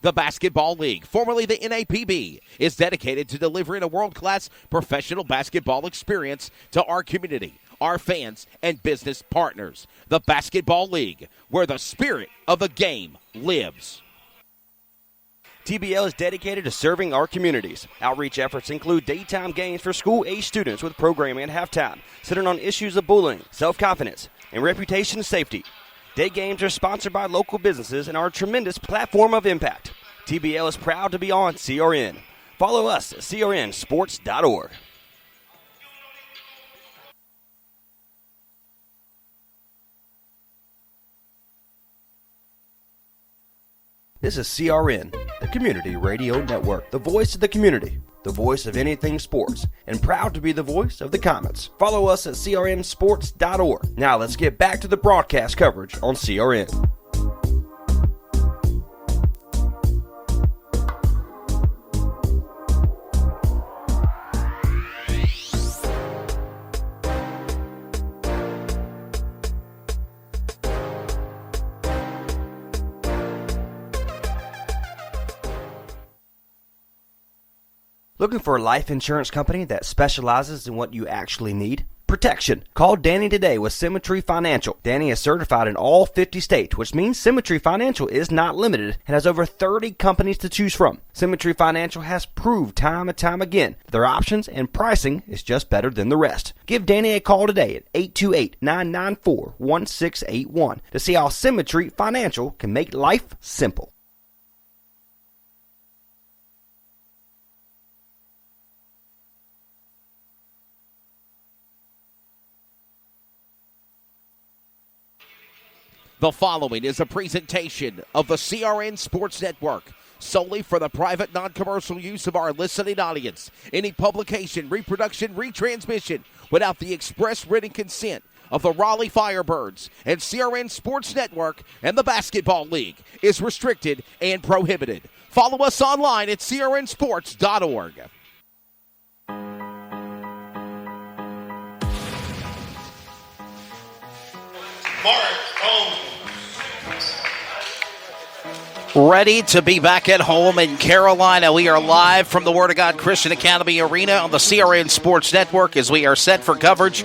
The Basketball League, formerly the NAPB, is dedicated to delivering a world-class professional basketball experience to our community, our fans, and business partners. The Basketball League, where the spirit of the game lives. TBL is dedicated to serving our communities. Outreach efforts include daytime games for school-age students with programming at halftime, centered on issues of bullying, self-confidence, and reputation safety. Day games are sponsored by local businesses and are a tremendous platform of impact. TBL is proud to be on CRN. Follow us at crnsports.org. This is CRN, the Community Radio Network, the voice of the community, the voice of anything sports, and proud to be the voice of the Comets. Follow us at crnsports.org. Now let's get back to the broadcast coverage on CRN. Looking for a life insurance company that specializes in what you actually need? Protection. Call Danny today with Symmetry Financial. Danny is certified in all 50 states, which means Symmetry Financial is not limited and has over 30 companies to choose from. Symmetry Financial has proved time and time again that their options and pricing is just better than the rest. Give Danny a call today at 828-994-1681 to see how Symmetry Financial can make life simple. The following is a presentation of the CRN Sports Network, solely for the private, non-commercial use of our listening audience. Any publication, reproduction, retransmission without the express written consent of the Raleigh Firebirds and CRN Sports Network and the Basketball League is restricted and prohibited. Follow us online at crnsports.org. Mark Holmes. Ready to be back at home in Carolina. We are live from the Word of God Christian Academy Arena on the CRN Sports Network as we are set for coverage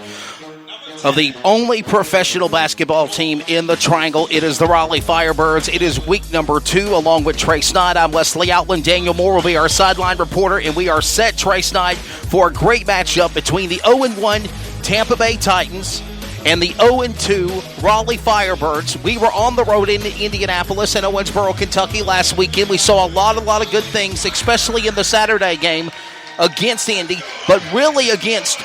of the only professional basketball team in the Triangle. It is the Raleigh Firebirds. It is week number 2 along with Trace Knight. I'm Wesley Outland. Daniel Moore will be our sideline reporter, and we are set, Trace Knight, for a great matchup between the 0-1 Tampa Bay Titans and the 0-2 Raleigh Firebirds. We were on the road in Indianapolis and Owensboro, Kentucky last weekend. We saw a lot of good things, especially in the Saturday game against Indy, but really against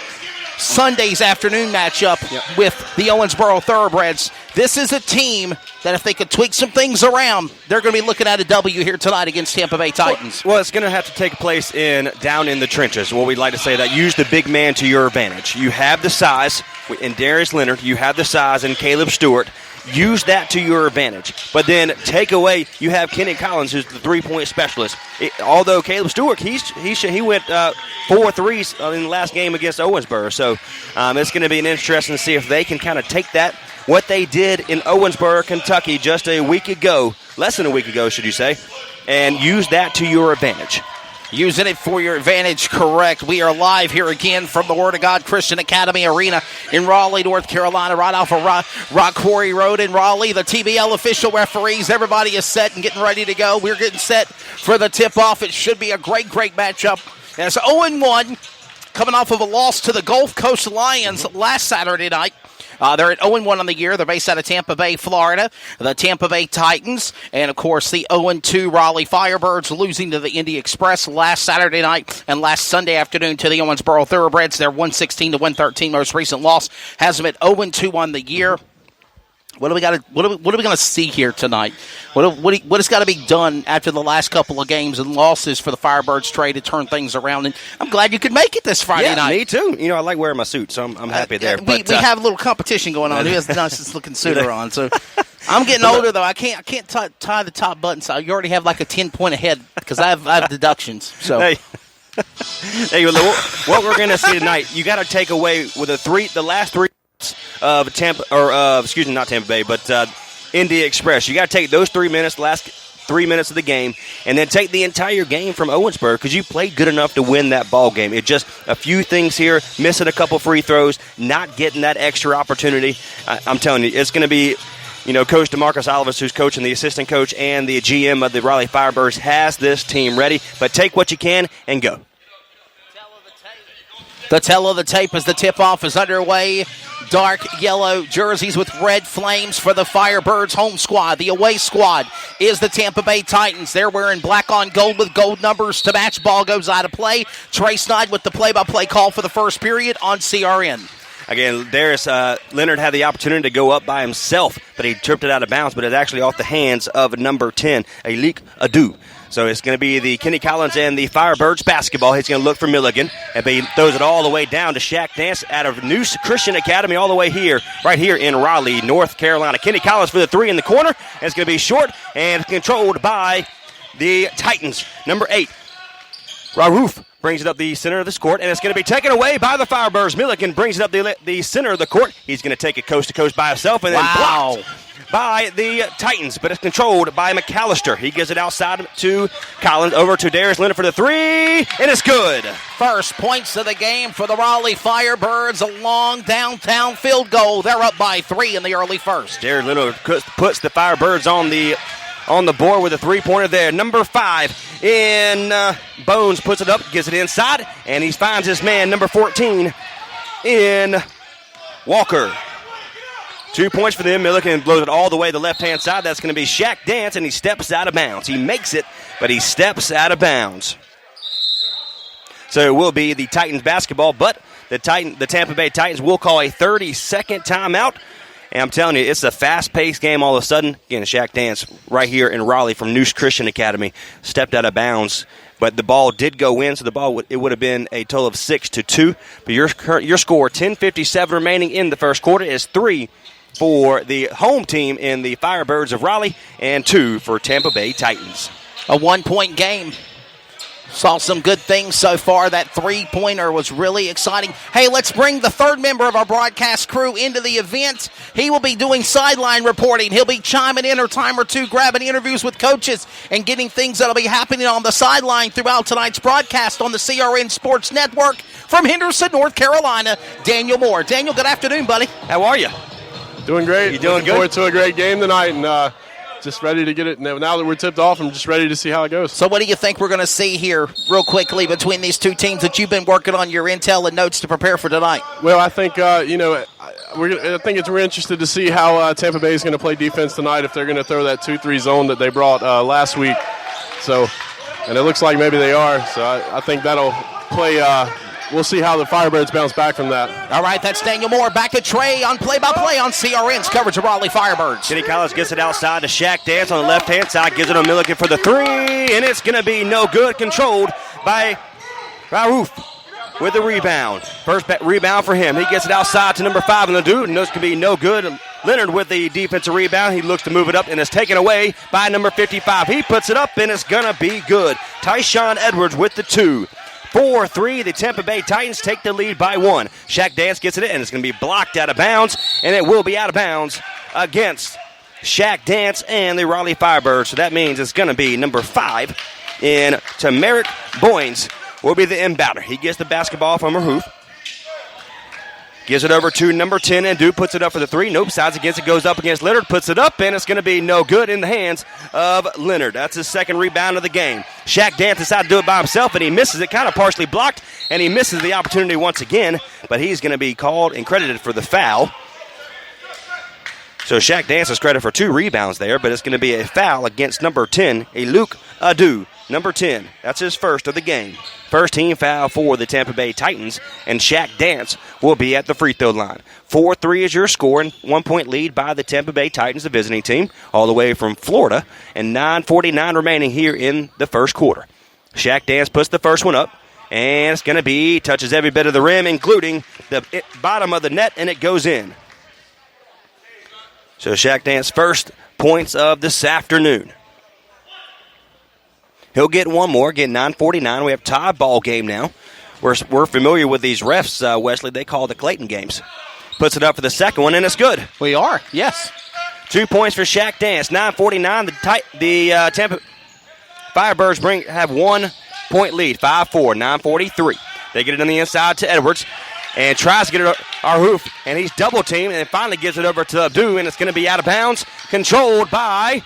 Sunday's afternoon matchup with the Owensboro Thoroughbreds. This is a team that if they could tweak some things around, they're going to be looking at a W here tonight against Tampa Bay Titans. Well, it's going to have to take place down in the trenches, what we'd like to say, that use the big man to your advantage. You have the size in Darius Leonard. You have the size in Caleb Stewart. Use that to your advantage. But then take away, you have Kenny Collins, who's the three-point specialist. Although Caleb Stewart, he went 4 threes in the last game against Owensboro. So it's going to be interesting to see if they can kind of take that, what they did in Owensboro, Kentucky just a week ago, less than a week ago, should you say, and use that to your advantage. Using it for your advantage, correct. We are live here again from the Word of God Christian Academy Arena in Raleigh, North Carolina, right off of Rock Quarry Road in Raleigh. The TBL official referees, everybody is set and getting ready to go. We're getting set for the tip-off. It should be a great matchup. As 0-1, coming off of a loss to the Gulf Coast Lions last Saturday night. They're at 0-1 on the year. They're based out of Tampa Bay, Florida. The Tampa Bay Titans, and, of course, the 0-2 Raleigh Firebirds losing to the Indy Express last Saturday night and last Sunday afternoon to the Owensboro Thoroughbreds. Their 116-113 most recent loss has them at 0-2 on the year. What are we going to see here tonight? What has got to be done after the last couple of games and losses for the Firebirds trade to turn things around? And I'm glad you could make it this Friday night. Me too. I like wearing my suit, so I'm happy there. We have a little competition going on. Who has the nicest looking suit on? So I'm getting older though. I can't tie the top button. So you already have like a 10-point ahead because I have deductions. So. Hey, what we're going to see tonight, you got to take away with the last 3 of Tampa, not Tampa Bay, but Indy Express. You got to take those 3 minutes, last 3 minutes of the game and then take the entire game from Owensboro because you played good enough to win that ball game. It's just a few things here, missing a couple free throws, not getting that extra opportunity. I'm telling you, it's going to be, Coach DeMarcus Olivas, who's coaching, the assistant coach, and the GM of the Raleigh Firebirds has this team ready. But take what you can and go. The tell of the tape as the tip-off is underway. Dark yellow jerseys with red flames for the Firebirds home squad. The away squad is the Tampa Bay Titans. They're wearing black on gold with gold numbers to match. Ball goes out of play. Trey Snyde with the play-by-play call for the first period on CRN. Again, Leonard had the opportunity to go up by himself, but he tripped it out of bounds, but it's actually off the hands of number 10, Alik Adu. So it's going to be the Kenny Collins and the Firebirds basketball. He's going to look for Milligan, and he throws it all the way down to Shaq Dance out of Noose Christian Academy all the way here, right here in Raleigh, North Carolina. Kenny Collins for the three in the corner, and it's going to be short and controlled by the Titans. Number 8, Rarouf brings it up the center of this court, and it's going to be taken away by the Firebirds. Milligan brings it up the center of the court. He's going to take it coast to coast by himself, and then blocked by the Titans, but it's controlled by McAllister. He gives it outside to Collins, over to Darius Leonard for the three, and it's good. First points of the game for the Raleigh Firebirds, a long downtown field goal. They're up by 3 in the early first. Darius Leonard puts the Firebirds on the board with a three-pointer there. Number 5 in Bones puts it up, gets it inside, and he finds his man, number 14, in Walker. 2 points for them. Milligan blows it all the way to the left-hand side. That's going to be Shaq Dance, and he steps out of bounds. He makes it, but he steps out of bounds. So it will be the Titans basketball, but the Tampa Bay Titans will call a 30-second timeout. And I'm telling you, it's a fast-paced game all of a sudden. Again, Shaq Dance right here in Raleigh from Noose Christian Academy stepped out of bounds. But the ball did go in, so it would have been a total of 6-2. But your score, 10:57 remaining in the first quarter, is 3 for the home team in the Firebirds of Raleigh and 2 for Tampa Bay Titans. A 1-point game. Saw some good things so far. That three-pointer was really exciting. Hey, let's bring the third member of our broadcast crew into the event. He will be doing sideline reporting. He'll be chiming in a time or two, grabbing interviews with coaches, and getting things that'll be happening on the sideline throughout tonight's broadcast on the CRN Sports Network. From Henderson, North Carolina, Daniel Moore. Daniel, good afternoon, buddy. How are you? Doing great. You doing Looking forward to a great game tonight, and just ready to get it. Now that we're tipped off, I'm just ready to see how it goes. So what do you think we're going to see here real quickly between these two teams that you've been working on your intel and notes to prepare for tonight? Well, I think, I think we're interested to see how Tampa Bay is going to play defense tonight, if they're going to throw that 2-3 zone that they brought last week. So, and it looks like maybe they are. So I think that'll play we'll see how the Firebirds bounce back from that. All right, that's Daniel Moore. Back to Trey on play-by-play on CRN's coverage of Raleigh Firebirds. Kenny Collins gets it outside to Shaq Dance on the left-hand side, gives it to Milligan for the three, and it's going to be no good, controlled by Raouf with the rebound. First rebound for him. He gets it outside to number 5 in the dude, and those can be no good. Leonard with the defensive rebound. He looks to move it up, and it's taken away by number 55. He puts it up, and it's going to be good. Tyshawn Edwards with the 2. 4-3, the Tampa Bay Titans take the lead by 1. Shaq Dance gets it in, and it's going to be blocked out of bounds, and it will be out of bounds against Shaq Dance and the Raleigh Firebirds. So that means it's going to be number 5 in Tamarick Boynes will be the inbounder. He gets the basketball from Rahoof. Gives it over to number 10, and Duke puts it up for the 3. Nope, sides against it, goes up against Leonard, puts it up, and it's going to be no good in the hands of Leonard. That's his second rebound of the game. Shaq Dance decided to do it by himself, and he misses it, kind of partially blocked, and he misses the opportunity once again, but he's going to be called and credited for the foul. So Shaq Dance is credited for 2 rebounds there, but it's going to be a foul against number 10, Luke Adu. Number 10, that's his first of the game. First team foul for the Tampa Bay Titans, and Shaq Dance will be at the free throw line. 4-3 is your score, and 1-point lead by the Tampa Bay Titans, the visiting team, all the way from Florida, and 9:49 remaining here in the first quarter. Shaq Dance puts the first one up, and it's going to be, touches every bit of the rim, including the bottom of the net, and it goes in. So Shaq Dance first points of this afternoon. He'll get one more, again, 9:49. We have tie ball game now. We're familiar with these refs, Wesley. They call the Clayton games. Puts it up for the second one, and it's good. We are, yes. 2 points for Shaq Dance. 9:49. The Tampa Firebirds have 1 point lead. 5-4. 9:43. They get it on the inside to Edwards and tries to get it our hoof, and he's double teamed and finally gives it over to Abdu, and it's going to be out of bounds, controlled by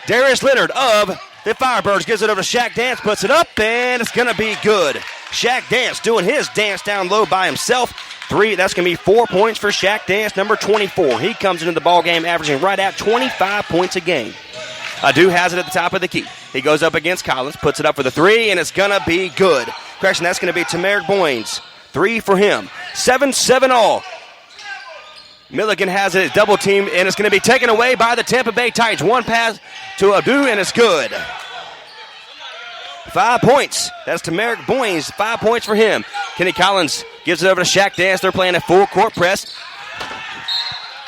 Darius Leonard of the Firebirds. Gives it over to Shaq Dance, puts it up, and it's going to be good. Shaq Dance doing his dance down low by himself. 3, that's going to be 4 points for Shaq Dance, number 24. He comes into the ball game averaging right at 25 points a game. Adu has it at the top of the key. He goes up against Collins, puts it up for the 3, and it's going to be good. Correction, that's going to be Tamarick Boynes. 3 for him. 7-7 all. Milligan has it double team, and it's going to be taken away by the Tampa Bay Titans. 1 pass to Adu, and it's good. 5 points. That's Tamarick Boynes. 5 points for him. Kenny Collins gives it over to Shaq Dance. They're playing a full court press.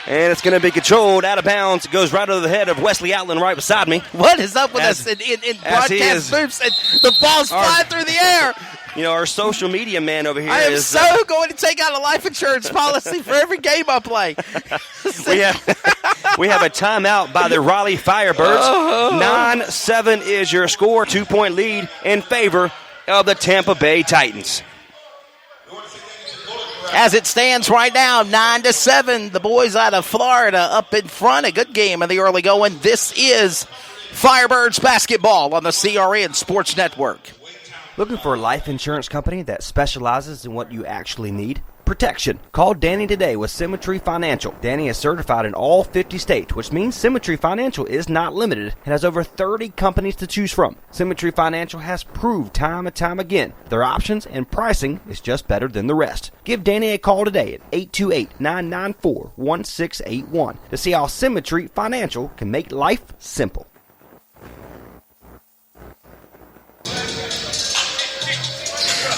And it's going to be controlled out of bounds. It goes right over the head of Wesley Outland right beside me. What is up with us in broadcast booths? And the ball's flying through the air. You know, our social media man over here I am so going to take out a life insurance policy for every game I play. we have a timeout by the Raleigh Firebirds. 9-7 is your score. 2 point lead in favor of the Tampa Bay Titans. As it stands right now, 9-7. The boys out of Florida up in front. A good game in the early going. This is Firebirds basketball on the CRN Sports Network. Looking for a life insurance company that specializes in what you actually need? Protection. Call Danny today with Symmetry Financial. Danny is certified in all 50 states, which means Symmetry Financial is not limited and has over 30 companies to choose from. Symmetry Financial has proved time and time again their options and pricing is just better than the rest. Give Danny a call today at 828-994-1681 to see how Symmetry Financial can make life simple.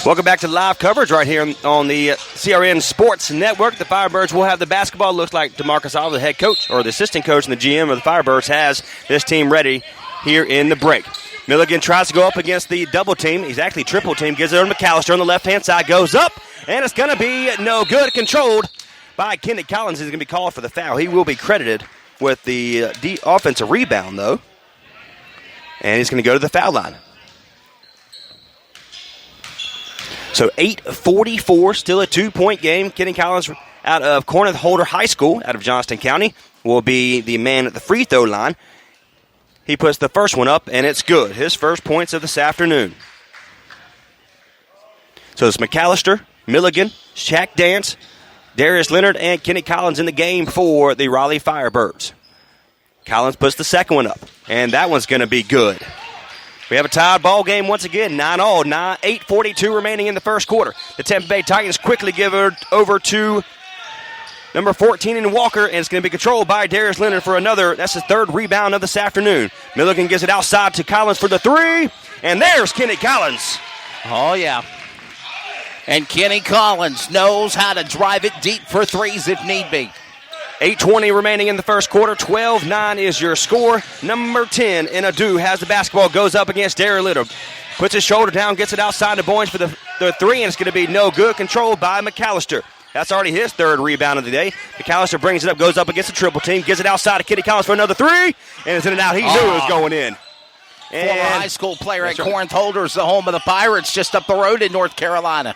Welcome back to live coverage right here on the CRN Sports Network. The Firebirds will have the basketball. Looks like DeMarcus Oliver, the head coach, or the assistant coach and the GM of the Firebirds, has this team ready here in the break. Milligan tries to go up against the double team. He's actually triple team. Gives it over to McAllister on the left-hand side. Goes up, and it's going to be no good. Controlled by Kenny Collins. He's going to be called for the foul. He will be credited with the offensive rebound, though. And he's going to go to the foul line. So 8:44, still a 2-point game. Kenny Collins out of Corinth Holder High School out of Johnston County will be the man at the free throw line. He puts the first one up, and it's good. His first points of this afternoon. So it's McAllister, Milligan, Shaq Dance, Darius Leonard, and Kenny Collins in the game for the Raleigh Firebirds. Collins puts the second one up, and that one's going to be good. We have a tied ball game once again, 9-all, 8:42 remaining in the first quarter. The Tampa Bay Titans quickly give it over to number 14 in Walker, and it's going to be controlled by Darius Leonard for another. That's his third rebound of this afternoon. Milligan gives it outside to Collins for the 3, and there's Kenny Collins. Oh, yeah. And Kenny Collins knows how to drive it deep for threes if need be. 8:20 remaining in the first quarter. 12-9 is your score. Number 10 in Adu has the basketball, goes up against Darius Leonard. Puts his shoulder down, gets it outside to Boynes for the 3, and it's going to be no good. Controlled by McAllister. That's already his third rebound of the day. McAllister brings it up, goes up against the triple team, gives it outside to Kenny Collins for another 3, and it's in and out. He knew it was going in. Former high school player at Corinth Holders, the home of the Pirates, just up the road in North Carolina.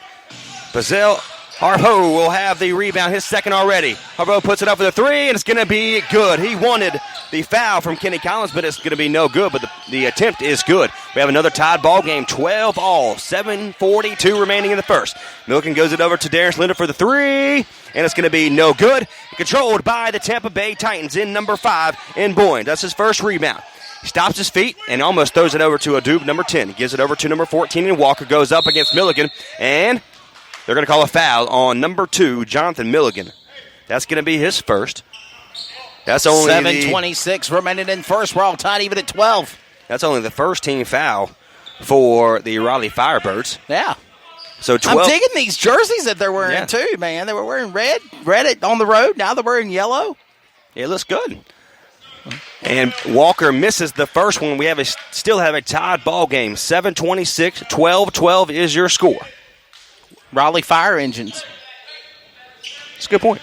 Bazell Harpo will have the rebound, his second already. Harpo puts it up for the 3, and it's going to be good. He wanted the foul from Kenny Collins, but it's going to be no good, but the attempt is good. We have another tied ball game, 12-all, 7:42 remaining in the first. Milligan goes it over to Darius Leonard for the 3, and it's going to be no good. Controlled by the Tampa Bay Titans in number 5 in Boyne. That's his first rebound. He stops his feet and almost throws it over to Adu, number 10. He gives it over to number 14 in Walker, goes up against Milligan, and they're going to call a foul on number 2, Jonathan Milligan. That's going to be his first. That's only 7:26 remaining in first. We're all tied even at 12. That's only the first team foul for the Raleigh Firebirds. Yeah. So 12. I'm digging these jerseys that they're wearing too, man. They were wearing red on the road. Now they're wearing yellow. It looks good. And Walker misses the first one. We still have a tied ball game. 7:26, 12-12 is your score. Raleigh Fire Engines. That's a good point.